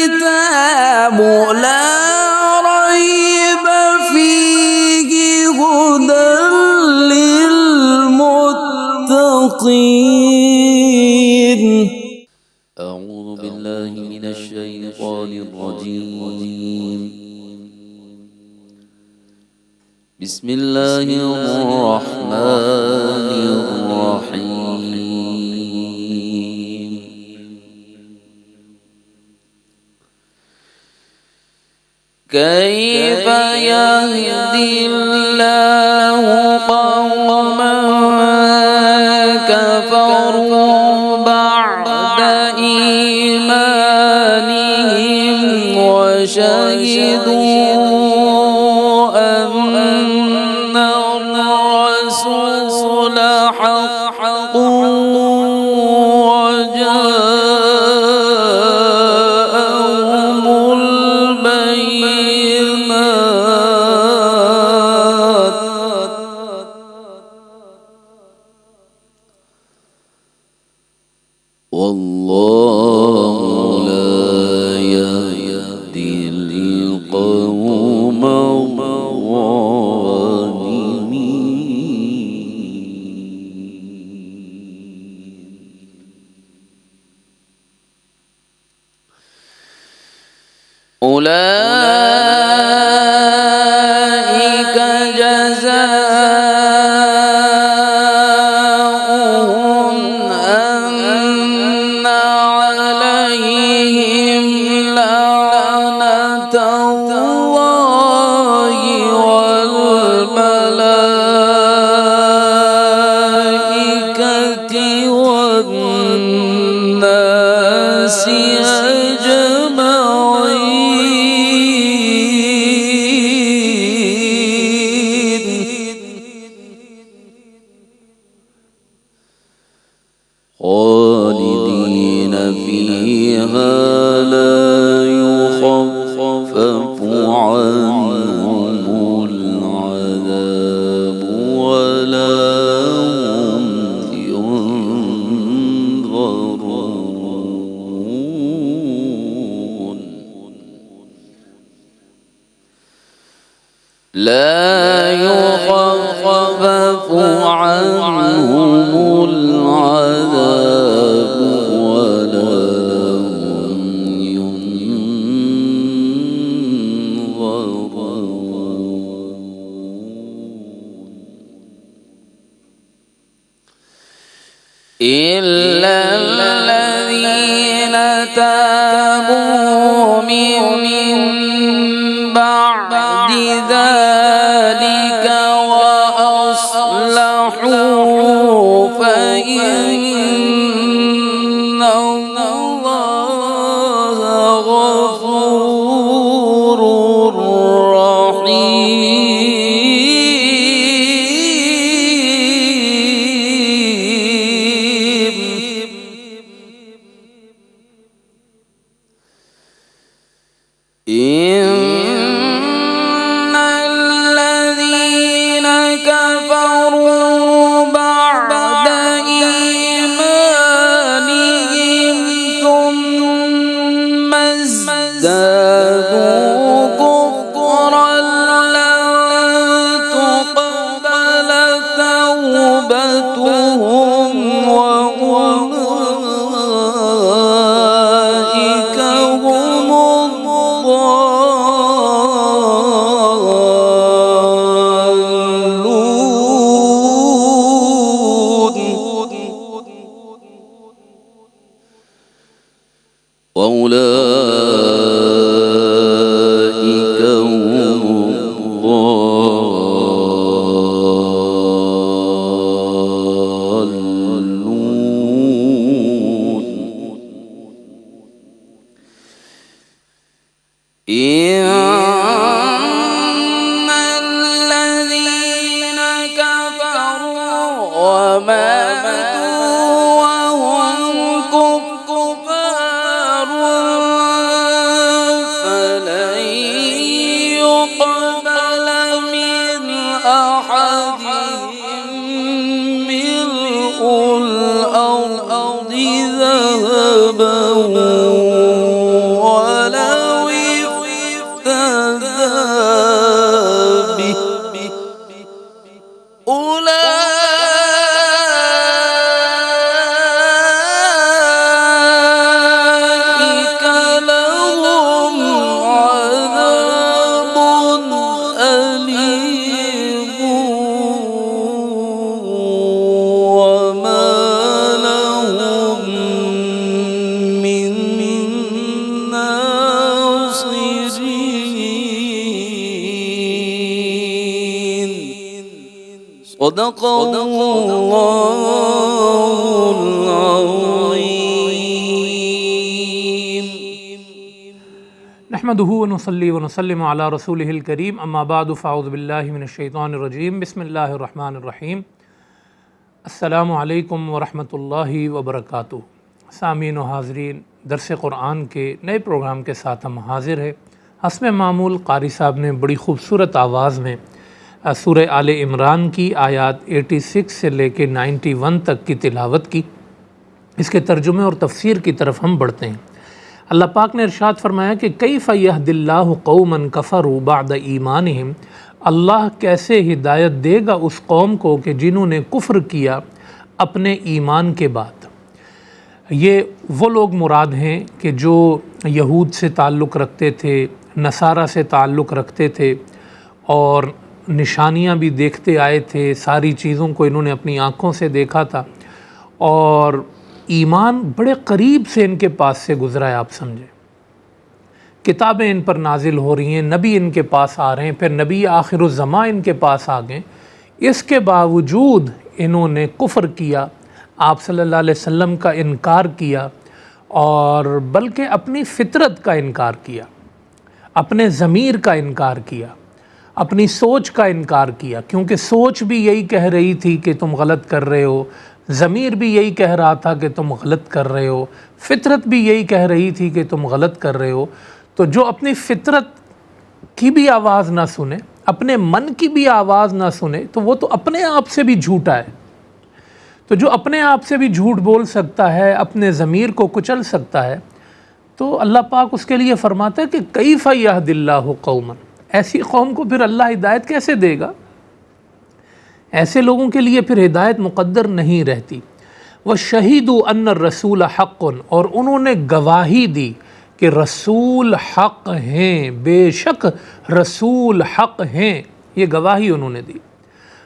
الكتاب لا ريب فيه هدى للمتقين. أعوذ بالله من الشيطان الرجيم. بسم الله الرحمن الرحيم. كيف يهدي الله قوما كفروا بعد إيمانهم وشهدوا أن الرسول حق وجاءهم البينات والله لا يهدي القوم أولئك جزاؤهم أن عليهم لعنة الله والملائكة والناس خالدين فيها لا يخفف عنهم العذاب ولا هم ينظرون. لا يخفف عنهم العذاب ولا هم ينظرون إلا الذين تابوا من بعد ذلك وأصلحوا فإن الله غفور رحيم. إن الذين كفروا بعد إيمانهم ثم ازدادوا كفرا لن تقبل توبتهم وأولئك هم وأولئك هم الضالون. إن الذين كفروا وماتوا وهم كفار فلن يقبل من أحدهم ملء الأرض ذهبا ولا صدق اللہ العظیم۔ نحمده ونصلي ونسلم على رسوله الكريم، اما بعد فاعوذ باللہ من الشیطان الرجیم، بسم اللہ الرحمن الرحیم۔ السلام علیکم ورحمۃ اللہ وبرکاتہ۔ سامعین و حاضرین، درس قرآن کے نئے پروگرام کے ساتھ ہم حاضر ہیں۔ حسب معمول قاری صاحب نے بڑی خوبصورت آواز میں سورہ آل عمران کی آیات 86 سے لے کے 91 تک کی تلاوت کی۔ اس کے ترجمے اور تفسیر کی طرف ہم بڑھتے ہیں۔ اللہ پاک نے ارشاد فرمایا کہ کیف یہدی اللہ قوما کفروا بعد ایمانہم، اللہ کیسے ہدایت دے گا اس قوم کو کہ جنہوں نے کفر کیا اپنے ایمان کے بعد۔ یہ وہ لوگ مراد ہیں کہ جو یہود سے تعلق رکھتے تھے، نصارہ سے تعلق رکھتے تھے، اور نشانیاں بھی دیکھتے آئے تھے، ساری چیزوں کو انہوں نے اپنی آنکھوں سے دیکھا تھا، اور ایمان بڑے قریب سے ان کے پاس سے گزرا ہے۔ آپ سمجھیں، کتابیں ان پر نازل ہو رہی ہیں، نبی ان کے پاس آ رہے ہیں، پھر نبی آخر الزماں ان کے پاس آ گئے، اس کے باوجود انہوں نے کفر کیا، آپ صلی اللہ علیہ وسلم کا انکار کیا، اور بلکہ اپنی فطرت کا انکار کیا، اپنے ضمیر کا انکار کیا، اپنی سوچ کا انکار کیا، کیونکہ سوچ بھی یہی کہہ رہی تھی کہ تم غلط کر رہے ہو، ضمیر بھی یہی کہہ رہا تھا کہ تم غلط کر رہے ہو، فطرت بھی یہی کہہ رہی تھی کہ تم غلط کر رہے ہو۔ تو جو اپنی فطرت کی بھی آواز نہ سنے، اپنے من کی بھی آواز نہ سنے، تو وہ تو اپنے آپ سے بھی جھوٹا ہے۔ تو جو اپنے آپ سے بھی جھوٹ بول سکتا ہے، اپنے ضمیر کو کچل سکتا ہے، تو اللہ پاک اس کے لیے فرماتا ہے کہ کیف یہدی اللہ قوما، ایسی قوم کو پھر اللہ ہدایت کیسے دے گا؟ ایسے لوگوں کے لیے پھر ہدایت مقدر نہیں رہتی۔ وَشَهِدُوا أَنَّ الرَّسُولَ حَقٌّ، اور انہوں نے گواہی دی کہ رسول حق ہیں، بے شک رسول حق ہیں، یہ گواہی انہوں نے دی۔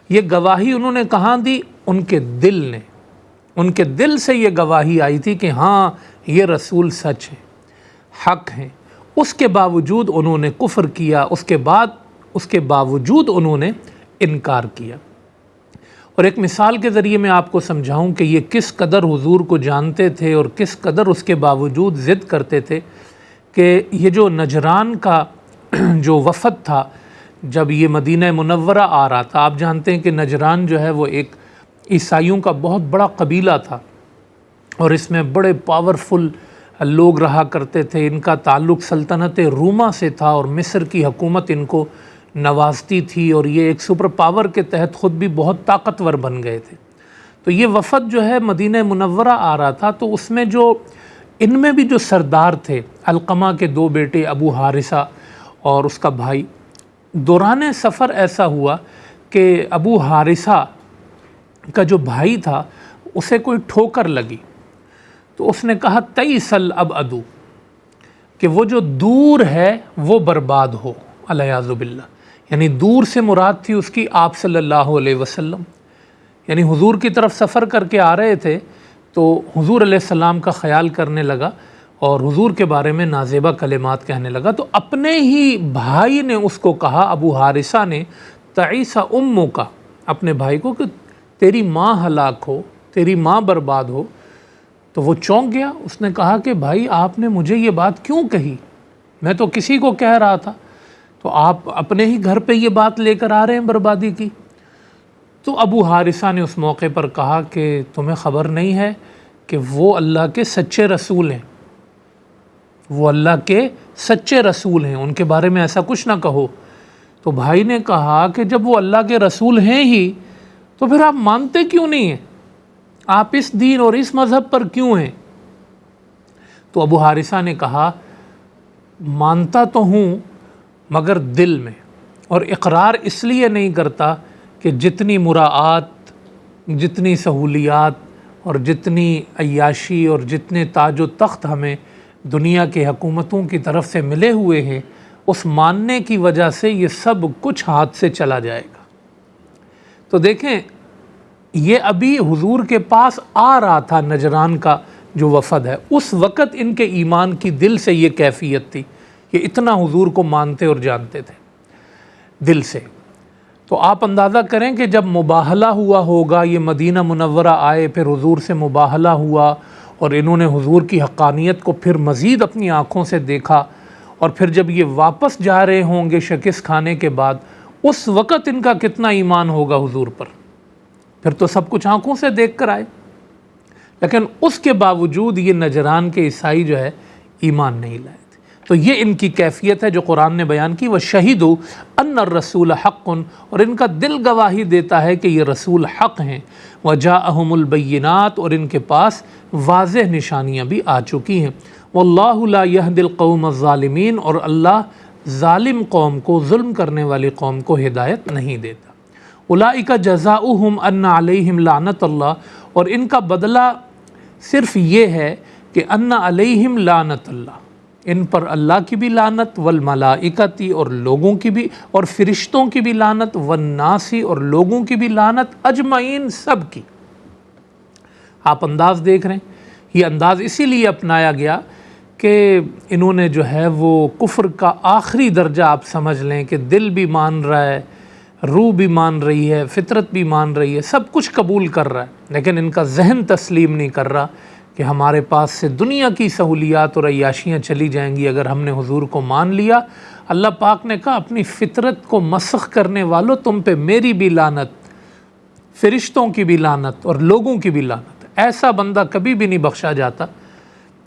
یہ گواہی انہوں نے کہاں دی؟ ان کے دل نے، ان کے دل سے یہ گواہی آئی تھی کہ ہاں یہ رسول سچ ہے، حق ہیں۔ اس کے باوجود انہوں نے کفر کیا، اس کے باوجود انہوں نے انکار کیا۔ اور ایک مثال کے ذریعے میں آپ کو سمجھاؤں کہ یہ کس قدر حضور کو جانتے تھے اور کس قدر اس کے باوجود ضد کرتے تھے، کہ یہ جو نجران کا جو وفد تھا جب یہ مدینہ منورہ آ رہا تھا، آپ جانتے ہیں کہ نجران جو ہے وہ ایک عیسائیوں کا بہت بڑا قبیلہ تھا، اور اس میں بڑے پاورفل لوگ رہا کرتے تھے۔ ان کا تعلق سلطنت روما سے تھا، اور مصر کی حکومت ان کو نوازتی تھی، اور یہ ایک سپر پاور کے تحت خود بھی بہت طاقتور بن گئے تھے۔ تو یہ وفد جو ہے مدینہ منورہ آ رہا تھا، تو اس میں جو ان میں بھی جو سردار تھے، علقمہ کے دو بیٹے ابو حارثہ اور اس کا بھائی، دوران سفر ایسا ہوا کہ ابو حارثہ کا جو بھائی تھا اسے کوئی ٹھوکر لگی، تو اس نے کہا تئس الابعد، کہ وہ جو دور ہے وہ برباد ہو، والعیاذ باللہ۔ یعنی دور سے مراد تھی اس کی آپ صلی اللہ علیہ وسلم، یعنی حضور کی طرف سفر کر کے آ رہے تھے، تو حضور علیہ السلام کا خیال کرنے لگا اور حضور کے بارے میں نازیبہ کلمات کہنے لگا، تو اپنے ہی بھائی نے اس کو کہا، ابو حارثہ نے، تعیس امک، اپنے بھائی کو، کہ تیری ماں ہلاک ہو، تیری ماں برباد ہو۔ تو وہ چونک گیا، اس نے کہا کہ بھائی آپ نے مجھے یہ بات کیوں کہی؟ میں تو کسی کو کہہ رہا تھا، تو آپ اپنے ہی گھر پہ یہ بات لے کر آ رہے ہیں بربادی کی۔ تو ابو حارثہ نے اس موقع پر کہا کہ تمہیں خبر نہیں ہے کہ وہ اللہ کے سچے رسول ہیں، وہ اللہ کے سچے رسول ہیں، ان کے بارے میں ایسا کچھ نہ کہو۔ تو بھائی نے کہا کہ جب وہ اللہ کے رسول ہیں ہی تو پھر آپ مانتے کیوں نہیں ہیں؟ آپ اس دین اور اس مذہب پر کیوں ہیں؟ تو ابو حارثہ نے کہا مانتا تو ہوں مگر دل میں، اور اقرار اس لیے نہیں کرتا کہ جتنی مراعات، جتنی سہولیات اور جتنی عیاشی اور جتنے تاج و تخت ہمیں دنیا کے حکومتوں کی طرف سے ملے ہوئے ہیں، اس ماننے کی وجہ سے یہ سب کچھ ہاتھ سے چلا جائے گا۔ تو دیکھیں، یہ ابھی حضور کے پاس آ رہا تھا نجران کا جو وفد ہے، اس وقت ان کے ایمان کی دل سے یہ کیفیت تھی، یہ اتنا حضور کو مانتے اور جانتے تھے دل سے۔ تو تو آپ اندازہ کریں کہ جب مباہلہ ہوا ہوگا، یہ مدینہ منورہ آئے، پھر حضور سے مباہلہ ہوا اور انہوں نے حضور کی حقانیت کو پھر مزید اپنی آنکھوں سے دیکھا، اور پھر جب یہ واپس جا رہے ہوں گے شکست کھانے کے بعد، اس وقت ان کا کتنا ایمان ہوگا حضور پر. پھر تو سب کچھ آنکھوں سے دیکھ کر آئے، لیکن اس کے باوجود یہ نجران کے عیسائی جو ہے ایمان نہیں لائے تھے. تو یہ ان کی کیفیت ہے جو قرآن نے بیان کی. وَشَهِدُوا أَنَّ الرَّسُولَ حَقٌّ، اور ان کا دل گواہی دیتا ہے کہ یہ رسول حق ہیں. وَجَاءَهُمُ الْبَيِّنَاتُ، اور ان کے پاس واضح نشانیاں بھی آ چکی ہیں. وَاللَّهُ لَا يَهْدِي الْقَوْمَ الظَّالِمِينَ، اور اللہ ظالم قوم کو، ظلم کرنے والی قوم کو ہدایت نہیں دیتا. أُولَٰئِكَ جَزَاؤُهُمْ أَنَّ عَلَيْهِمْ لَعْنَةَ اللَّهِ، اور ان کا بدلہ صرف یہ ہے کہ أَنَّ عَلَيْهِمْ لَعْنَةَ اللَّهِ، ان پر اللہ کی بھی لعنت، والملائکتی، اور لوگوں کی بھی، اور فرشتوں کی بھی لعنت، والناس، اور لوگوں کی بھی لعنت، اجمعین، سب کی. آپ انداز دیکھ رہے ہیں، یہ انداز اسی لیے اپنایا گیا کہ انہوں نے جو ہے وہ کفر کا آخری درجہ آپ سمجھ لیں کہ دل بھی مان رہا ہے، روح بھی مان رہی ہے، فطرت بھی مان رہی ہے، سب کچھ قبول کر رہا ہے، لیکن ان کا ذہن تسلیم نہیں کر رہا کہ ہمارے پاس سے دنیا کی سہولیات اور عیاشیاں چلی جائیں گی اگر ہم نے حضور کو مان لیا. اللہ پاک نے کہا اپنی فطرت کو مسخ کرنے والوں، تم پہ میری بھی لعنت، فرشتوں کی بھی لعنت، اور لوگوں کی بھی لعنت. ایسا بندہ کبھی بھی نہیں بخشا جاتا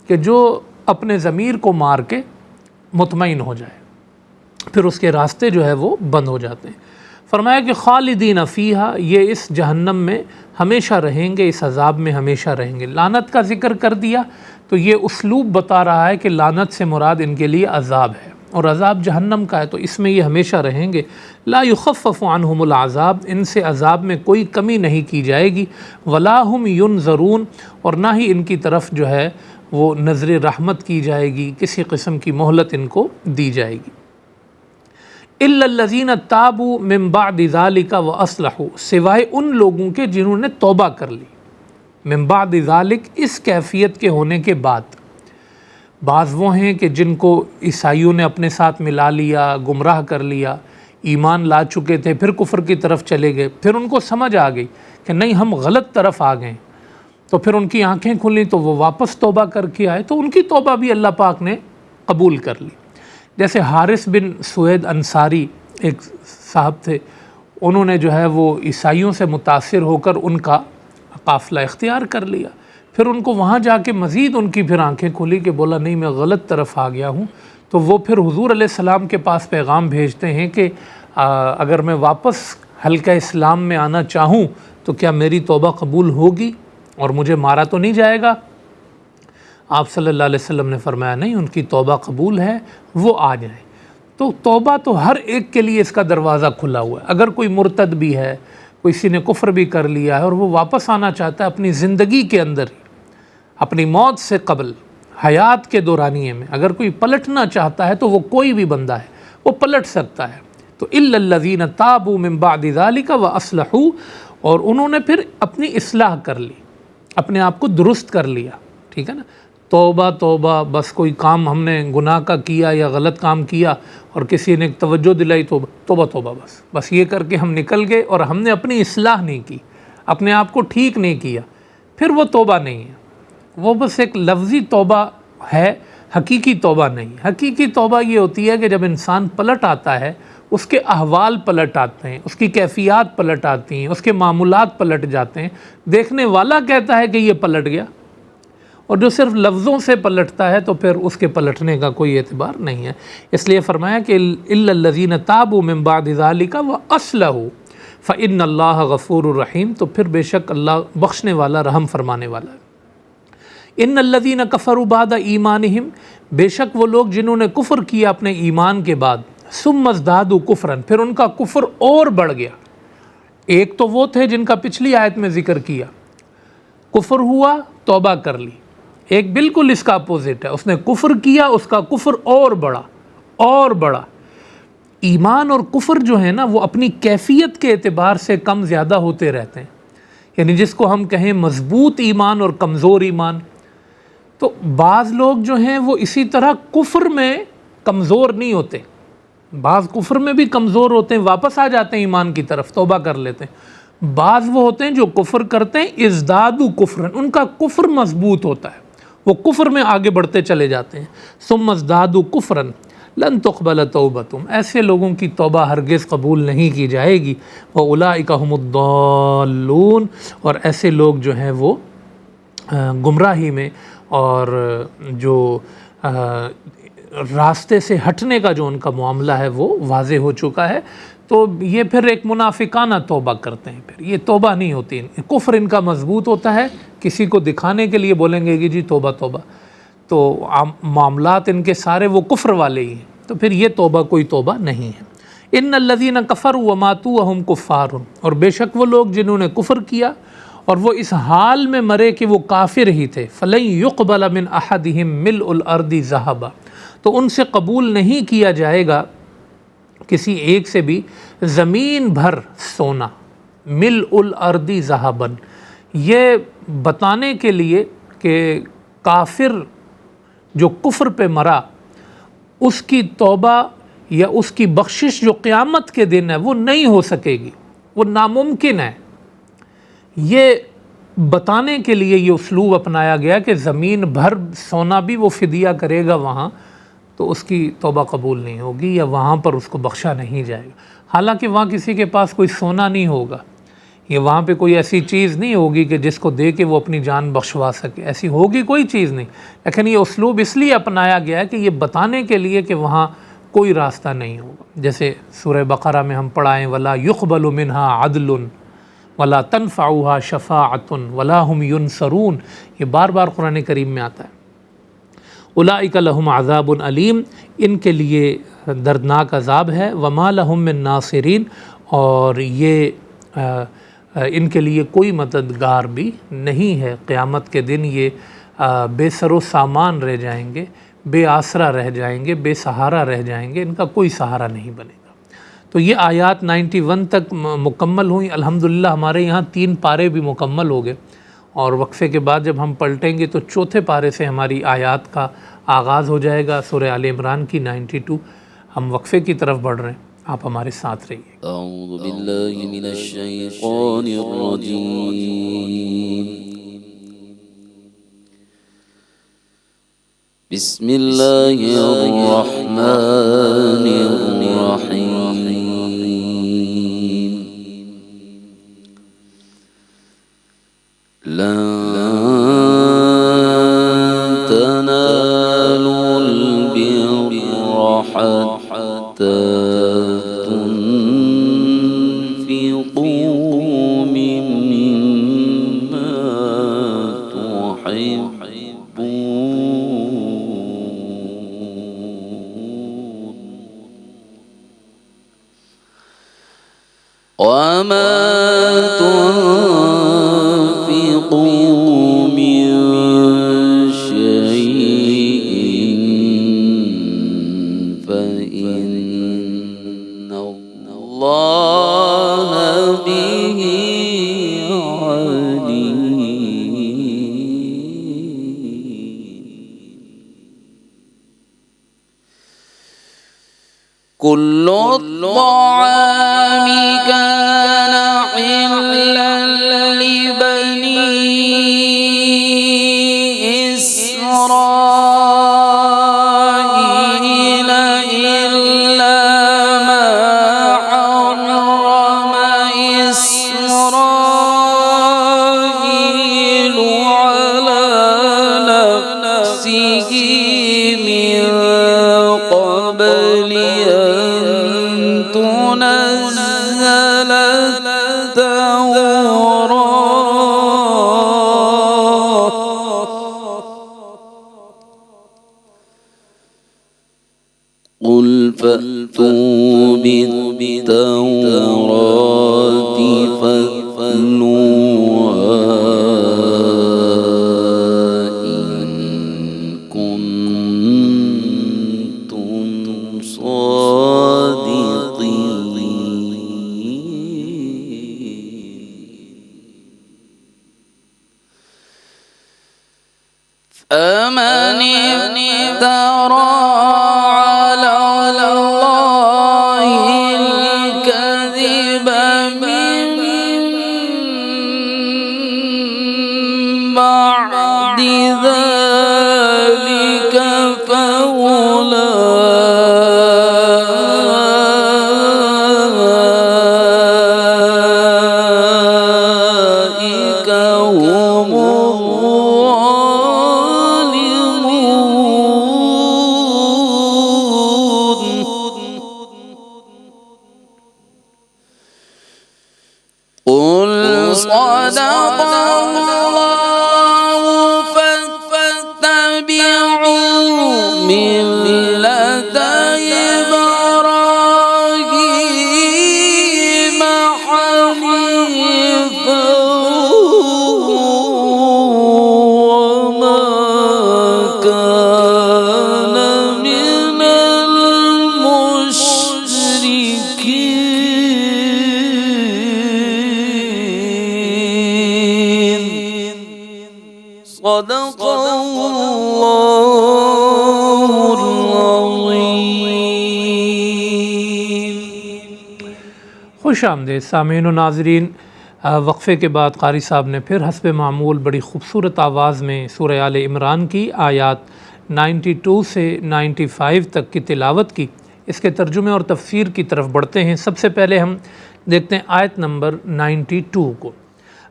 کہ جو اپنے ضمیر کو مار کے مطمئن ہو جائے، پھر اس کے راستے جو ہے وہ بند ہو جاتے ہیں. فرمایا کہ خالدین فیہا، یہ اس جہنم میں ہمیشہ رہیں گے، اس عذاب میں ہمیشہ رہیں گے. لعنت کا ذکر کر دیا تو یہ اسلوب بتا رہا ہے کہ لعنت سے مراد ان کے لیے عذاب ہے، اور عذاب جہنم کا ہے، تو اس میں یہ ہمیشہ رہیں گے. لا یخفف عنہم العذاب، ان سے عذاب میں کوئی کمی نہیں کی جائے گی. ولا ہم ینظرون، اور نہ ہی ان کی طرف جو ہے وہ نظر رحمت کی جائے گی، کسی قسم کی مہلت ان کو دی جائے گی. الا الذین تابوا من بعد ذلک واصلحوا، سوائے ان لوگوں کے جنہوں نے توبہ کر لی. من بعد ذلک، اس کیفیت کے ہونے کے بعد. بعض وہ ہیں کہ جن کو عیسائیوں نے اپنے ساتھ ملا لیا، گمراہ کر لیا، ایمان لا چکے تھے، پھر کفر کی طرف چلے گئے، پھر ان کو سمجھ آ گئی کہ نہیں ہم غلط طرف آ گئے، تو پھر ان کی آنکھیں کھلیں تو وہ واپس توبہ کر کے آئے، تو ان کی توبہ بھی اللہ پاک نے قبول کر لی. جیسے حارث بن سوید انصاری ایک صاحب تھے، انہوں نے جو ہے وہ عیسائیوں سے متاثر ہو کر ان کا قافلہ اختیار کر لیا. پھر ان کو وہاں جا کے مزید ان کی پھر آنکھیں کھلی کہ بولا نہیں میں غلط طرف آ گیا ہوں. تو وہ پھر حضور علیہ السلام کے پاس پیغام بھیجتے ہیں کہ اگر میں واپس حلقہ اسلام میں آنا چاہوں تو کیا میری توبہ قبول ہوگی اور مجھے مارا تو نہیں جائے گا؟ آپ صلی اللہ علیہ وسلم نے فرمایا نہیں، ان کی توبہ قبول ہے، وہ آ جائیں. تو توبہ تو ہر ایک کے لیے اس کا دروازہ کھلا ہوا ہے. اگر کوئی مرتد بھی ہے، کسی نے کفر بھی کر لیا ہے اور وہ واپس آنا چاہتا ہے اپنی زندگی کے اندر ہی، اپنی موت سے قبل، حیات کے دورانیے میں اگر کوئی پلٹنا چاہتا ہے تو وہ کوئی بھی بندہ ہے، وہ پلٹ سکتا ہے. تو الا الذین تابوا من بعد ذلک واصلحوا، اور انہوں نے پھر اپنی اصلاح کر لی، اپنے آپ کو درست کر لیا. ٹھیک ہے نا؟ توبہ توبہ، بس کوئی کام ہم نے گناہ کا کیا یا غلط کام کیا اور کسی نے توجہ دلائی، توبہ توبہ، بس یہ کر کے ہم نکل گئے اور ہم نے اپنی اصلاح نہیں کی، اپنے آپ کو ٹھیک نہیں کیا، پھر وہ توبہ نہیں ہے. وہ بس ایک لفظی توبہ ہے، حقیقی توبہ نہیں. حقیقی توبہ یہ ہوتی ہے کہ جب انسان پلٹ آتا ہے، اس کے احوال پلٹ آتے ہیں، اس کی کیفیات پلٹ آتی ہیں، اس کے معمولات پلٹ جاتے ہیں، دیکھنے والا کہتا ہے کہ یہ پلٹ گیا. اور جو صرف لفظوں سے پلٹتا ہے تو پھر اس کے پلٹنے کا کوئی اعتبار نہیں ہے. اس لیے فرمایا کہ الا الذین تابوا من بعد ذلک واصلحوا فان اللہ غفور الرحیم، تو پھر بے شک اللہ بخشنے والا، رحم فرمانے والا ہے. ان الذین کفروا بعد ایمانہم، بے شک وہ لوگ جنہوں نے کفر کیا اپنے ایمان کے بعد، ثم ازدادوا کفرا، پھر ان کا کفر اور بڑھ گیا. ایک تو وہ تھے جن کا پچھلی آیت میں ذکر کیا، کفر ہوا توبہ کر لی. ایک بالکل اس کا اپوزٹ ہے، اس نے کفر کیا، اس کا کفر اور بڑا اور بڑا. ایمان اور کفر جو ہے نا وہ اپنی کیفیت کے اعتبار سے کم زیادہ ہوتے رہتے ہیں. یعنی جس کو ہم کہیں مضبوط ایمان اور کمزور ایمان، تو بعض لوگ جو ہیں وہ اسی طرح کفر میں کمزور نہیں ہوتے، بعض کفر میں بھی کمزور ہوتے ہیں، واپس آ جاتے ہیں ایمان کی طرف، توبہ کر لیتے ہیں۔ بعض وہ ہوتے ہیں جو کفر کرتے ہیں، ازدادوا کفرن، ان کا کفر مضبوط ہوتا ہے، وہ کفر میں آگے بڑھتے چلے جاتے ہیں۔ ثم ازدادوا کفرن لن تقبل توبتہم، ایسے لوگوں کی توبہ ہرگز قبول نہیں کی جائے گی۔ واولئک ھم الضالون، اور ایسے لوگ جو ہیں وہ گمراہی میں اور جو راستے سے ہٹنے کا جو ان کا معاملہ ہے وہ واضح ہو چکا ہے۔ تو یہ پھر ایک منافقانہ توبہ کرتے ہیں، پھر یہ توبہ نہیں ہوتی، کفر ان کا مضبوط ہوتا ہے، کسی کو دکھانے کے لیے بولیں گے کہ جی توبہ توبہ، تو معاملات ان کے سارے وہ کفر والے ہی ہیں، تو پھر یہ توبہ کوئی توبہ نہیں ہے۔ ان الذین کفروا وماتوا وہم کفار، اور بے شک وہ لوگ جنہوں نے کفر کیا اور وہ اس حال میں مرے کہ وہ کافر ہی تھے، فلن یقبل من احدہم ملء الارض ذہبا، تو ان سے قبول نہیں کیا جائے گا کسی ایک سے بھی زمین بھر سونا، ملء الارض ذہبا، یہ بتانے کے لیے کہ کافر جو کفر پہ مرا اس کی توبہ یا اس کی بخشش جو قیامت کے دن ہے وہ نہیں ہو سکے گی، وہ ناممکن ہے۔ یہ بتانے کے لیے یہ اسلوب اپنایا گیا کہ زمین بھر سونا بھی وہ فدیہ کرے گا وہاں تو اس کی توبہ قبول نہیں ہوگی، یا وہاں پر اس کو بخشا نہیں جائے گا، حالانکہ وہاں کسی کے پاس کوئی سونا نہیں ہوگا، یہ وہاں پہ کوئی ایسی چیز نہیں ہوگی کہ جس کو دے کے وہ اپنی جان بخشوا سکے، ایسی ہوگی کوئی چیز نہیں، لیکن یہ اسلوب اس لیے اپنایا گیا ہے کہ یہ بتانے کے لیے کہ وہاں کوئی راستہ نہیں ہوگا۔ جیسے سورہ بقرہ میں ہم پڑھائیں ولا یقبل منہا عدل ولا تنفعها شفاعۃ ولا هم ینصرون، یہ بار بار قرآن کریم میں آتا ہے۔ اولئک لہم عذاب علیم، ان کے لیے دردناک عذاب ہے، وما لہم من ناصرین، اور یہ ان کے لیے کوئی مددگار بھی نہیں ہے، قیامت کے دن یہ بے سر و سامان رہ جائیں گے، بے آسرا رہ جائیں گے، بے سہارا رہ جائیں گے، ان کا کوئی سہارا نہیں بنے گا۔ تو یہ آیات 91 تک مکمل ہوئیں، الحمدللہ ہمارے یہاں 3 پارے بھی مکمل ہو گئے، اور وقفے کے بعد جب ہم پلٹیں گے تو چوتھے پارے سے ہماری آیات کا آغاز ہو جائے گا، سورہ آل عمران کی 92۔ ہم وقفے کی طرف بڑھ رہے ہیں، آپ ہمارے ساتھ رہیے۔ اعوذ باللہ من الشیطان الرجیم، بسم اللہ الرحمن الرحیم، لن تنالوا البر حتى تنفقوا مما تحبون وما تنفقوا من شيء فإن الله به عليم۔ كل الطعام كان حلا لبني إسرائيل إلا ما حرم إسرائيل على نفسه من قبل أن تنزل التوراة، قل فأتوا بالتوراة فاتلوها إن كنتم صادقين۔ فمن افترى على الله صدق الله فاتبعوا ملة إبراهيم حنيفا وما كان من المشركين. صدق الله العظيم. خوش آمدید سامعین و ناظرین. وقفے کے بعد قاری صاحب نے پھر حسب معمول بڑی خوبصورت آواز میں سورہ آل عمران کی آیات 92 سے 95 تک کی تلاوت کی. اس کے ترجمے اور تفسیر کی طرف بڑھتے ہیں. سب سے پہلے ہم دیکھتے ہیں آیت نمبر 92 کو.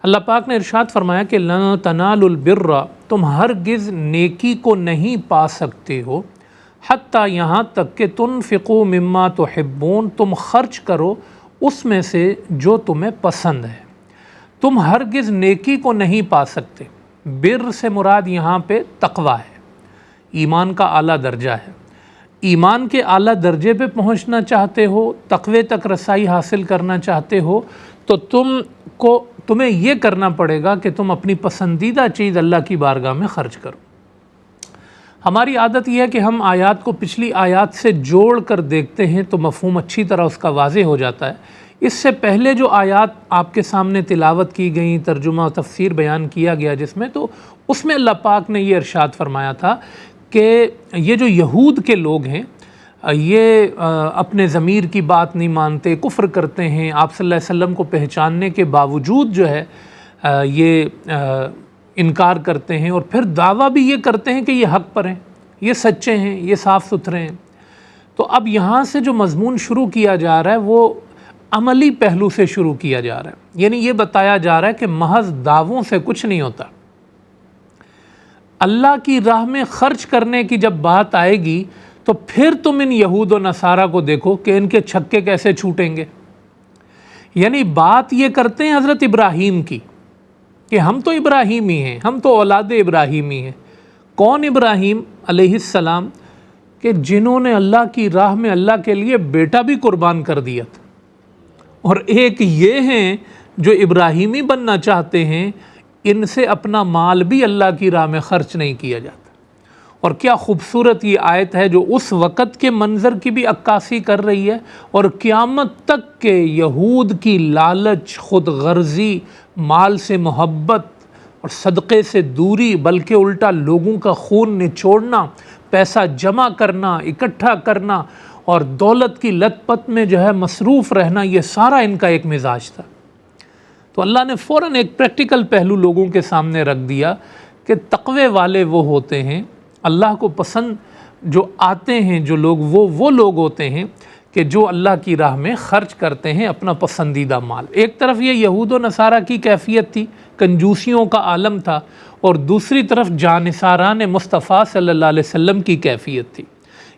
اللہ پاک نے ارشاد فرمایا کہ لن تنالوا البر، تم ہرگز نیکی کو نہیں پا سکتے ہو، حتیٰ یہاں تک کہ تنفقوا مما تحبون، تم خرچ کرو اس میں سے جو تمہیں پسند ہے. تم ہرگز نیکی کو نہیں پا سکتے. بر سے مراد یہاں پہ تقوی ہے، ایمان کا اعلیٰ درجہ ہے. ایمان کے اعلیٰ درجے پہ پہنچنا چاہتے ہو، تقوی تک رسائی حاصل کرنا چاہتے ہو، تو تمہیں یہ کرنا پڑے گا کہ تم اپنی پسندیدہ چیز اللہ کی بارگاہ میں خرچ کرو. ہماری عادت یہ ہے کہ ہم آیات کو پچھلی آیات سے جوڑ کر دیکھتے ہیں تو مفہوم اچھی طرح اس کا واضح ہو جاتا ہے. اس سے پہلے جو آیات آپ کے سامنے تلاوت کی گئیں، ترجمہ و تفسیر بیان کیا گیا جس میں، تو اس میں اللہ پاک نے یہ ارشاد فرمایا تھا کہ یہ جو یہود کے لوگ ہیں یہ اپنے ضمیر کی بات نہیں مانتے، کفر کرتے ہیں، آپ صلی اللہ علیہ وسلم کو پہچاننے کے باوجود جو ہے یہ انکار کرتے ہیں، اور پھر دعویٰ بھی یہ کرتے ہیں کہ یہ حق پر ہیں، یہ سچے ہیں، یہ صاف ستھرے ہیں. تو اب یہاں سے جو مضمون شروع کیا جا رہا ہے وہ عملی پہلو سے شروع کیا جا رہا ہے. یعنی یہ بتایا جا رہا ہے کہ محض دعووں سے کچھ نہیں ہوتا. اللہ کی راہ میں خرچ کرنے کی جب بات آئے گی تو پھر تم ان یہود و نصارہ کو دیکھو کہ ان کے چھکے کیسے چھوٹیں گے. یعنی بات یہ کرتے ہیں حضرت ابراہیم کی کہ ہم تو ابراہیمی ہیں، ہم تو اولاد ابراہیمی ہیں. کون ابراہیم علیہ السلام؟ کہ جنہوں نے اللہ کی راہ میں اللہ کے لیے بیٹا بھی قربان کر دیا تھا. اور ایک یہ ہیں جو ابراہیمی بننا چاہتے ہیں، ان سے اپنا مال بھی اللہ کی راہ میں خرچ نہیں کیا جاتا. اور کیا خوبصورت یہ آیت ہے جو اس وقت کے منظر کی بھی عکاسی کر رہی ہے، اور قیامت تک کے یہود کی لالچ، خود غرضی، مال سے محبت اور صدقے سے دوری، بلکہ الٹا لوگوں کا خون نچوڑنا، پیسہ جمع کرنا، اکٹھا کرنا اور دولت کی لت پت میں جو ہے مصروف رہنا، یہ سارا ان کا ایک مزاج تھا. تو اللہ نے فوراً ایک پریکٹیکل پہلو لوگوں کے سامنے رکھ دیا کہ تقوی والے وہ ہوتے ہیں، اللہ کو پسند جو آتے ہیں جو لوگ، وہ لوگ ہوتے ہیں کہ جو اللہ کی راہ میں خرچ کرتے ہیں اپنا پسندیدہ مال. ایک طرف یہ یہود و نصارہ کی کیفیت تھی، کنجوسیوں کا عالم تھا، اور دوسری طرف جانثاران مصطفیٰ صلی اللہ علیہ وسلم کی کیفیت تھی.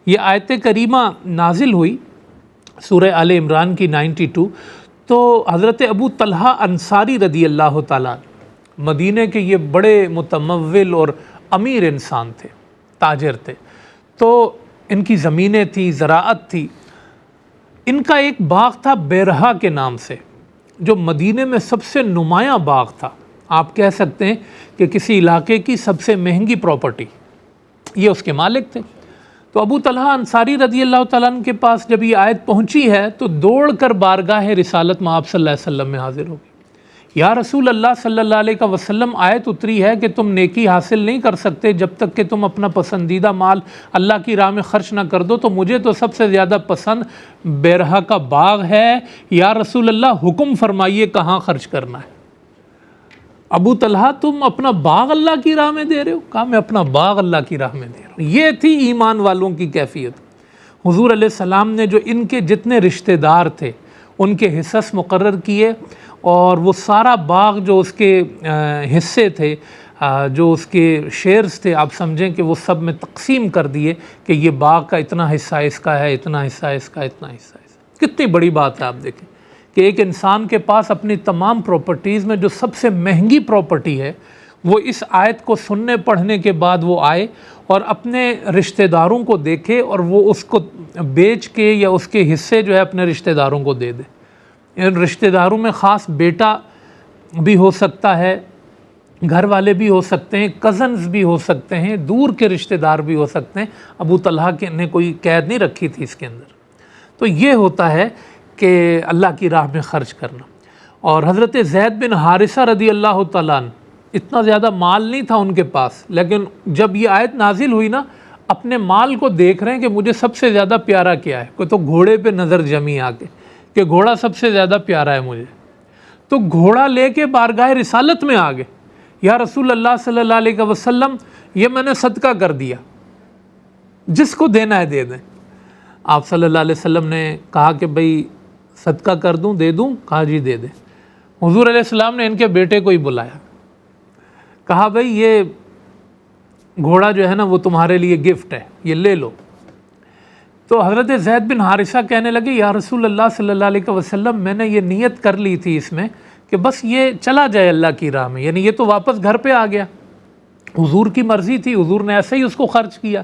یہ آیت کریمہ نازل ہوئی سورہ آل عمران کی 92. تو حضرت ابو طلحہ انصاری رضی اللہ تعالیٰ مدینہ کے یہ بڑے متمول اور امیر انسان تھے، تاجر تھے. تو ان کی زمینیں تھیں، زراعت تھی. ان کا ایک باغ تھا بیرہا کے نام سے، جو مدینہ میں سب سے نمایاں باغ تھا. آپ کہہ سکتے ہیں کہ کسی علاقے کی سب سے مہنگی پراپرٹی یہ اس کے مالک تھے. تو ابو طلحہ انصاری رضی اللہ تعالیٰ عنہ کے پاس جب یہ آیت پہنچی ہے تو دوڑ کر بارگاہ رسالت میں آپ صلی اللہ علیہ وسلم میں حاضر ہو گئے. یا رسول اللہ صلی اللہ علیہ وسلم، آیت اتری ہے کہ تم نیکی حاصل نہیں کر سکتے جب تک کہ تم اپنا پسندیدہ مال اللہ کی راہ میں خرچ نہ کر دو. تو مجھے تو سب سے زیادہ پسند بیرہا کا باغ ہے. یا رسول اللہ حکم فرمائیے کہاں خرچ کرنا ہے. ابو طلحہ تم اپنا باغ اللہ کی راہ میں دے رہے ہو؟ کہا میں اپنا باغ اللہ کی راہ میں دے رہا ہوں. یہ تھی ایمان والوں کی کیفیت. حضور علیہ السلام نے جو ان کے جتنے رشتہ دار تھے ان کے حصص مقرر کیے، اور وہ سارا باغ جو اس کے حصے تھے، جو اس کے شیئرز تھے، آپ سمجھیں کہ وہ سب میں تقسیم کر دیے کہ یہ باغ کا اتنا حصہ اس کا ہے، اتنا حصہ اس کا، اتنا حصہ اس کا. کتنی بڑی بات ہے. آپ دیکھیں کہ ایک انسان کے پاس اپنی تمام پراپرٹیز میں جو سب سے مہنگی پراپرٹی ہے وہ اس آیت کو سننے پڑھنے کے بعد وہ آئے اور اپنے رشتہ داروں کو دیکھے اور وہ اس کو بیچ کے یا اس کے حصے جو ہے اپنے رشتہ داروں کو دے دے. ان رشتہ داروں میں خاص بیٹا بھی ہو سکتا ہے، گھر والے بھی ہو سکتے ہیں، کزنز بھی ہو سکتے ہیں، دور کے رشتہ دار بھی ہو سکتے ہیں. ابو طلحہ نے کوئی قید نہیں رکھی تھی اس کے اندر. تو یہ ہوتا ہے کہ اللہ کی راہ میں خرچ کرنا. اور حضرت زید بن حارثہ رضی اللہ تعالیٰ عنہ، اتنا زیادہ مال نہیں تھا ان کے پاس، لیکن جب یہ آیت نازل ہوئی نا، اپنے مال کو دیکھ رہے ہیں کہ مجھے سب سے زیادہ پیارا کیا ہے. کوئی تو گھوڑے پہ نظر جمی آ کے کہ گھوڑا سب سے زیادہ پیارا ہے مجھے. تو گھوڑا لے کے بارگاہ رسالت میں آ گئے، یا رسول اللہ صلی اللہ علیہ وسلم یہ میں نے صدقہ کر دیا، جس کو دینا ہے دے دیں. آپ صلی اللہ علیہ وسلم نے کہا کہ بھئی صدقہ کر دوں، دے دوں؟ کہا جی دے دیں. حضور علیہ السلام نے ان کے بیٹے کو ہی بلایا، کہا بھئی یہ گھوڑا جو ہے نا وہ تمہارے لیے گفٹ ہے، یہ لے لو. تو حضرت زید بن حارثہ کہنے لگے یا رسول اللہ صلی اللہ علیہ وسلم میں نے یہ نیت کر لی تھی اس میں کہ بس یہ چلا جائے اللہ کی راہ میں، یعنی یہ تو واپس گھر پہ آ گیا، حضور کی مرضی تھی، حضور نے ایسے ہی اس کو خرچ کیا.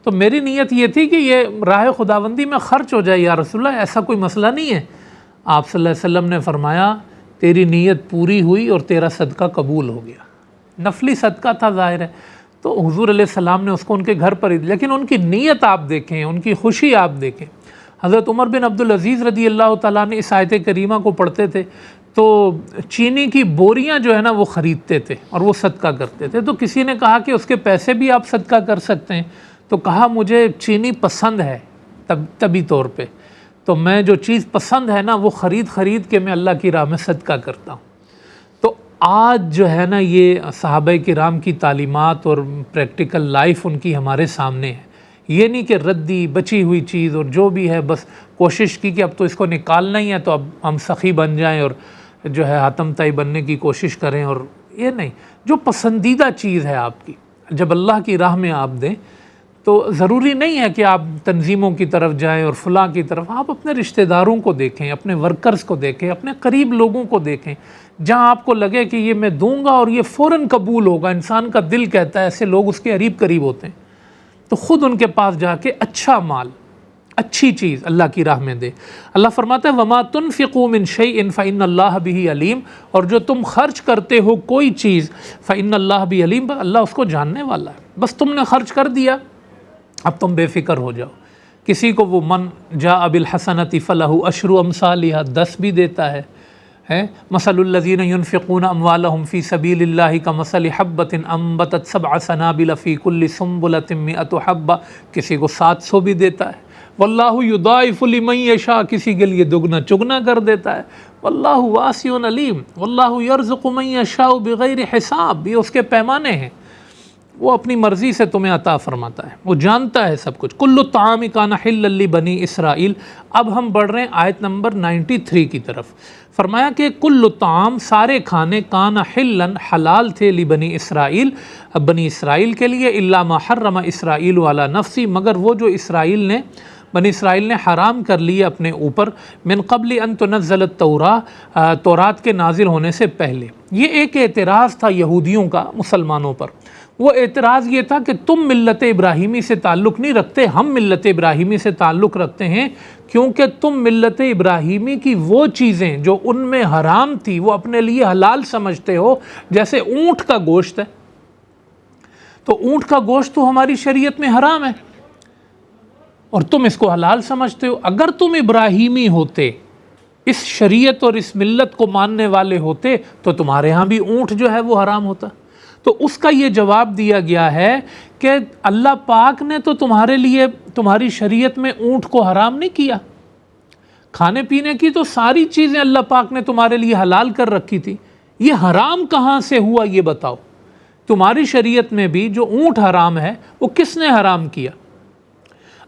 تو میری نیت یہ تھی کہ یہ راہ خداوندی میں خرچ ہو جائے یا رسول اللہ، ایسا کوئی مسئلہ نہیں ہے. آپ صلی اللہ علیہ وسلم نے فرمایا تیری نیت پوری ہوئی اور تیرا صدقہ قبول ہو گیا. نفلی صدقہ تھا ظاہر ہے، تو حضور علیہ السلام نے اس کو ان کے گھر پر ہی، لیکن ان کی نیت آپ دیکھیں، ان کی خوشی آپ دیکھیں. حضرت عمر بن عبدالعزیز رضی اللہ تعالیٰ نے اس آیت کریمہ کو پڑھتے تھے تو چینی کی بوریاں جو ہے نا وہ خریدتے تھے اور وہ صدقہ کرتے تھے. تو کسی نے کہا کہ اس کے پیسے بھی آپ صدقہ کر سکتے ہیں، تو کہا مجھے چینی پسند ہے طبی طور پہ، تو میں جو چیز پسند ہے نا وہ خرید کے میں اللہ کی راہ میں صدقہ کرتا ہوں. تو آج جو ہے نا یہ صحابہ کرام کی تعلیمات اور پریکٹیکل لائف ان کی ہمارے سامنے ہے. یہ نہیں کہ ردی بچی ہوئی چیز اور جو بھی ہے بس کوشش کی کہ اب تو اس کو نکالنا ہی ہے تو اب ہم سخی بن جائیں اور جو ہے حاتم طائی بننے کی کوشش کریں. اور یہ نہیں، جو پسندیدہ چیز ہے آپ کی جب اللہ کی راہ میں آپ دیں تو ضروری نہیں ہے کہ آپ تنظیموں کی طرف جائیں اور فلاں کی طرف. آپ اپنے رشتہ داروں کو دیکھیں، اپنے ورکرز کو دیکھیں، اپنے قریب لوگوں کو دیکھیں جہاں آپ کو لگے کہ یہ میں دوں گا اور یہ فوراً قبول ہوگا. انسان کا دل کہتا ہے، ایسے لوگ اس کے قریب ہوتے ہیں، تو خود ان کے پاس جا کے اچھا مال، اچھی چیز اللہ کی راہ میں دے. اللہ فرماتا ہے وَمَا تُنْفِقُوا مِنْ شَيْءٍ فَإِنَّ اللَّهَ بِهِ علیم، اور جو تم خرچ کرتے ہو کوئی چیز فَإِنَّ اللَّهَ بِهِ علیم، اللہ اس کو جاننے والا ہے. بس تم نے خرچ کر دیا، اب تم بے فکر ہو جاؤ. کسی کو وہ من جاء بالحسنۃ فلہ عشر امثالھا 10 بھی دیتا ہے. مثل الذین ينفقون اموالهم فی سبیل اللہ کمثل حبۃ انبتت 7 سنابل فی کل سنبلۃ 100 حبۃ، کسی کو 700 بھی دیتا ہے. واللہ یضاعف لمن یشاء، کسی کے لیے دگنا چگنا کر دیتا ہے. واللہ واسع علیم، واللہ یرزق من یشاء بغیر حساب. یہ اس کے پیمانے ہیں، وہ اپنی مرضی سے تمہیں عطا فرماتا ہے، وہ جانتا ہے سب کچھ. کل الطعام کان حلا لبنی اسرائیل. اب ہم بڑھ رہے ہیں آیت نمبر 93 کی طرف. فرمایا کہ کل الطعام، سارے کھانے، کان حلا حلال تھے، لبنی اسرائیل، بنی اسرائیل کے لیے، الا ما حرم اسرائیل علی نفسی، مگر وہ جو بنی اسرائیل نے حرام کر لیے اپنے اوپر، من قبل ان تنزل التوراۃ، تورات کے نازل ہونے سے پہلے. یہ ایک اعتراض تھا یہودیوں کا مسلمانوں پر. وہ اعتراض یہ تھا کہ تم ملت ابراہیمی سے تعلق نہیں رکھتے، ہم ملت ابراہیمی سے تعلق رکھتے ہیں، کیونکہ تم ملت ابراہیمی کی وہ چیزیں جو ان میں حرام تھی وہ اپنے لیے حلال سمجھتے ہو. جیسے اونٹ کا گوشت ہے، تو اونٹ کا گوشت تو ہماری شریعت میں حرام ہے اور تم اس کو حلال سمجھتے ہو. اگر تم ابراہیمی ہوتے، اس شریعت اور اس ملت کو ماننے والے ہوتے، تو تمہارے ہاں بھی اونٹ جو ہے وہ حرام ہوتا. تو اس کا یہ جواب دیا گیا ہے کہ اللہ پاک نے تو تمہارے لیے تمہاری شریعت میں اونٹ کو حرام نہیں کیا. کھانے پینے کی تو ساری چیزیں اللہ پاک نے تمہارے لیے حلال کر رکھی تھی. یہ حرام کہاں سے ہوا یہ بتاؤ. تمہاری شریعت میں بھی جو اونٹ حرام ہے وہ کس نے حرام کیا؟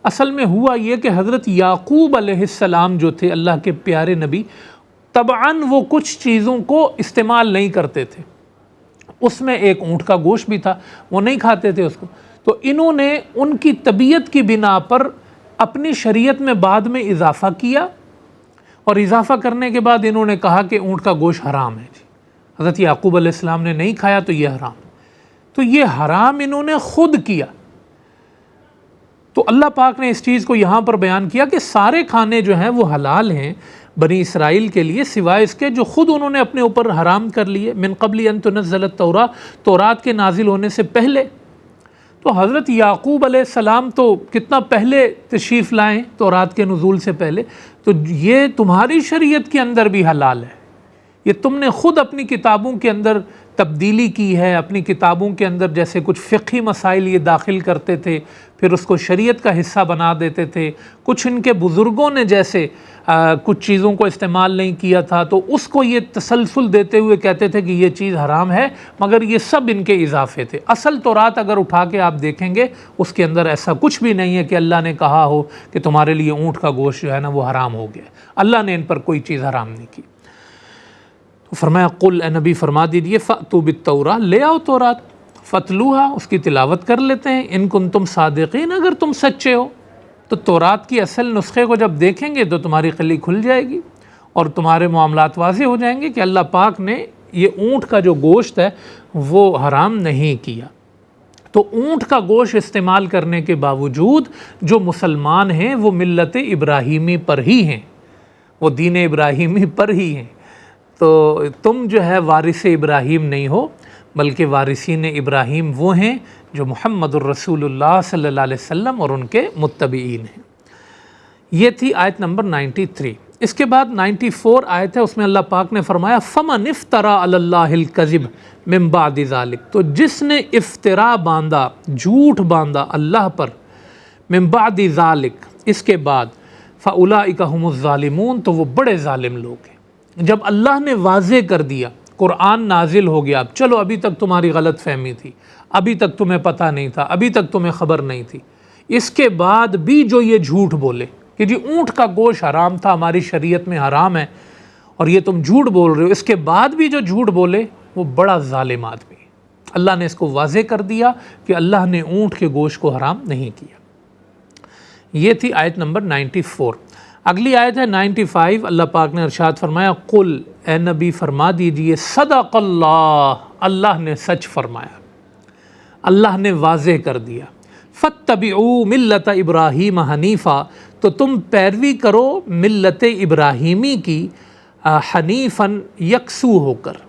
اصل میں ہوا یہ کہ حضرت یعقوب علیہ السلام جو تھے اللہ کے پیارے نبی، طبعاً وہ کچھ چیزوں کو استعمال نہیں کرتے تھے. اس میں ایک اونٹ کا گوشت بھی تھا، وہ نہیں کھاتے تھے اس کو. تو انہوں نے ان کی طبیعت کی بنا پر اپنی شریعت میں بعد میں اضافہ کیا. اور اضافہ کرنے کے بعد انہوں نے کہا کہ اونٹ کا گوشت حرام ہے جی، حضرت یعقوب علیہ السلام نے نہیں کھایا تو یہ حرام، تو یہ حرام انہوں نے خود کیا۔ تو اللہ پاک نے اس چیز کو یہاں پر بیان کیا کہ سارے کھانے جو ہیں وہ حلال ہیں بنی اسرائیل کے لیے، سوائے اس کے جو خود انہوں نے اپنے اوپر حرام کر لیے، من قبل ان تنزل التوراۃ، تورات کے نازل ہونے سے پہلے۔ تو حضرت یعقوب علیہ السلام تو کتنا پہلے تشریف لائیں تورات کے نزول سے پہلے، تو یہ تمہاری شریعت کے اندر بھی حلال ہے، یہ تم نے خود اپنی کتابوں کے اندر تبدیلی کی ہے، اپنی کتابوں کے اندر جیسے کچھ فقہی مسائل یہ داخل کرتے تھے، پھر اس کو شریعت کا حصہ بنا دیتے تھے، کچھ ان کے بزرگوں نے جیسے کچھ چیزوں کو استعمال نہیں کیا تھا تو اس کو یہ تسلسل دیتے ہوئے کہتے تھے کہ یہ چیز حرام ہے، مگر یہ سب ان کے اضافے تھے۔ اصل تورات اگر اٹھا کے آپ دیکھیں گے اس کے اندر ایسا کچھ بھی نہیں ہے کہ اللہ نے کہا ہو کہ تمہارے لیے اونٹ کا گوشت جو ہے نا وہ حرام ہو گیا، اللہ نے ان پر کوئی چیز حرام نہیں کی۔ تو فرمایا قل، اے نبی فرما دیجئے، فأتوا بالتوراۃ، لے آؤ تورات، فتلوہا، اس کی تلاوت کر لیتے ہیں، ان کنتم صادقین، اگر تم سچے ہو۔ تو تورات کی اصل نسخے کو جب دیکھیں گے تو تمہاری قلی کھل جائے گی اور تمہارے معاملات واضح ہو جائیں گے کہ اللہ پاک نے یہ اونٹ کا جو گوشت ہے وہ حرام نہیں کیا۔ تو اونٹ کا گوشت استعمال کرنے کے باوجود جو مسلمان ہیں وہ ملت ابراہیمی پر ہی ہیں، وہ دین ابراہیمی پر ہی ہیں۔ تو تم جو ہے وارث ابراہیم نہیں ہو، بلکہ وارثین ابراہیم وہ ہیں جو محمد الرسول اللہ صلی اللہ علیہ وسلم اور ان کے متبعین ہیں۔ یہ تھی آیت نمبر 93۔ اس کے بعد 94 آیت ہے، اس میں اللہ پاک نے فرمایا فَمَنِ افْتَرَىٰ عَلَى اللَّهِ الْكَذِبَ مِن بَعْدِ ذَلِكَ، تو جس نے افترا باندھا، جھوٹ باندھا اللہ پر، من بعد ذالک، اس کے بعد، فَأُولَٰئِكَ هُمُ الظَّالِمُونَ، تو وہ بڑے ظالم لوگ ہیں۔ جب اللہ نے واضح کر دیا، قرآن نازل ہو گیا، اب چلو ابھی تک تمہاری غلط فہمی تھی، ابھی تک تمہیں پتہ نہیں تھا، ابھی تک تمہیں خبر نہیں تھی، اس کے بعد بھی جو یہ جھوٹ بولے کہ جی اونٹ کا گوشت حرام تھا، ہماری شریعت میں حرام ہے اور یہ تم جھوٹ بول رہے ہو، اس کے بعد بھی جو جھوٹ بولے وہ بڑا ظالم آدمی ہے۔ اللہ نے اس کو واضح کر دیا کہ اللہ نے اونٹ کے گوشت کو حرام نہیں کیا۔ یہ تھی آیت نمبر 94۔ اگلی آیت ہے 95۔ اللہ پاک نے ارشاد فرمایا قل، اے نبی فرما دیجئے، صدق اللہ، اللہ نے سچ فرمایا، اللہ نے واضح کر دیا۔ فاتبعوا ملت ابراہیم حنیفا، تو تم پیروی کرو ملت ابراہیمی کی، حنیفاً یکسو ہو کر۔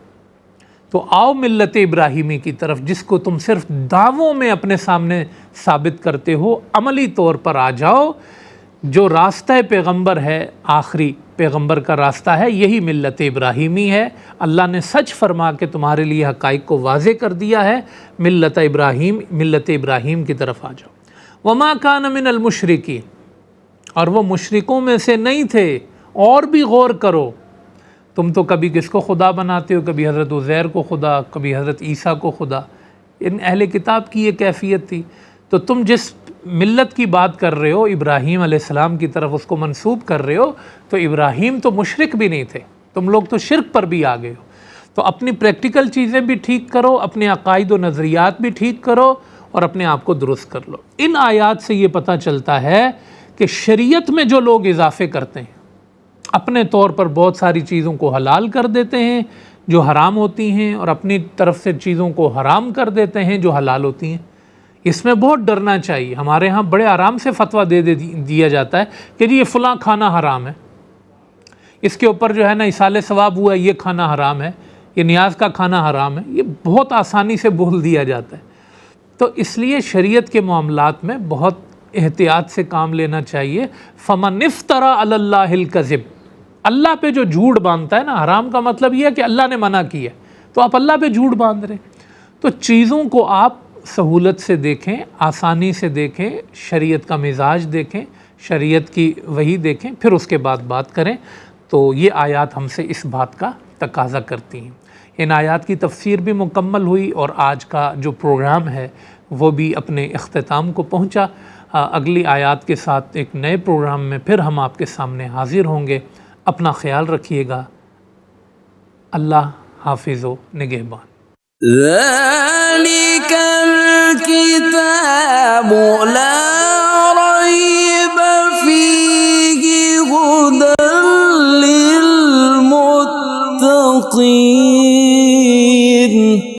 تو آؤ ملت ابراہیمی کی طرف، جس کو تم صرف دعووں میں اپنے سامنے ثابت کرتے ہو، عملی طور پر آ جاؤ۔ جو راستہ پیغمبر ہے، آخری پیغمبر کا راستہ ہے، یہی ملت ابراہیمی ہے۔ اللہ نے سچ فرما کے تمہارے لیے حقائق کو واضح کر دیا ہے، ملت ابراہیم کی طرف آ جاؤ۔ وما کان من المشرکین، اور وہ مشرکوں میں سے نہیں تھے۔ اور بھی غور کرو، تم تو کبھی کس کو خدا بناتے ہو، کبھی حضرت عزیر کو خدا، کبھی حضرت عیسیٰ کو خدا، ان اہل کتاب کی یہ کیفیت تھی۔ تو تم جس ملت کی بات کر رہے ہو، ابراہیم علیہ السلام کی طرف اس کو منسوب کر رہے ہو، تو ابراہیم تو مشرک بھی نہیں تھے، تم لوگ تو شرک پر بھی آ گئے ہو۔ تو اپنی پریکٹیکل چیزیں بھی ٹھیک کرو، اپنے عقائد و نظریات بھی ٹھیک کرو اور اپنے آپ کو درست کر لو۔ ان آیات سے یہ پتہ چلتا ہے کہ شریعت میں جو لوگ اضافے کرتے ہیں، اپنے طور پر بہت ساری چیزوں کو حلال کر دیتے ہیں جو حرام ہوتی ہیں، اور اپنی طرف سے چیزوں کو حرام کر دیتے ہیں جو حلال ہوتی ہیں، اس میں بہت ڈرنا چاہیے۔ ہمارے ہاں بڑے آرام سے فتویٰ دیا جاتا ہے کہ جی یہ فلاں کھانا حرام ہے، اس کے اوپر جو ہے نا اصال ثواب ہوا ہے، یہ کھانا حرام ہے، یہ نیاز کا کھانا حرام ہے، یہ بہت آسانی سے بول دیا جاتا ہے۔ تو اس لیے شریعت کے معاملات میں بہت احتیاط سے کام لینا چاہیے۔ فَمَنِ افْتَرَىٰ عَلَى اللَّهِ الْكَذِبَ، اللہ پہ جو جھوٹ باندھتا ہے نا، حرام کا مطلب یہ ہے کہ اللہ نے منع کیا، تو آپ اللہ پہ جھوٹ باندھ رہے ہیں۔ تو چیزوں کو آپ سہولت سے دیکھیں، آسانی سے دیکھیں، شریعت کا مزاج دیکھیں، شریعت کی وحی دیکھیں، پھر اس کے بعد بات کریں۔ تو یہ آیات ہم سے اس بات کا تقاضا کرتی ہیں۔ ان آیات کی تفسیر بھی مکمل ہوئی اور آج کا جو پروگرام ہے وہ بھی اپنے اختتام کو پہنچا۔ اگلی آیات کے ساتھ ایک نئے پروگرام میں پھر ہم آپ کے سامنے حاضر ہوں گے۔ اپنا خیال رکھیے گا۔ اللہ حافظ و نگہبان۔ ذلك الكتاب لا ريب فيه هدى المتقين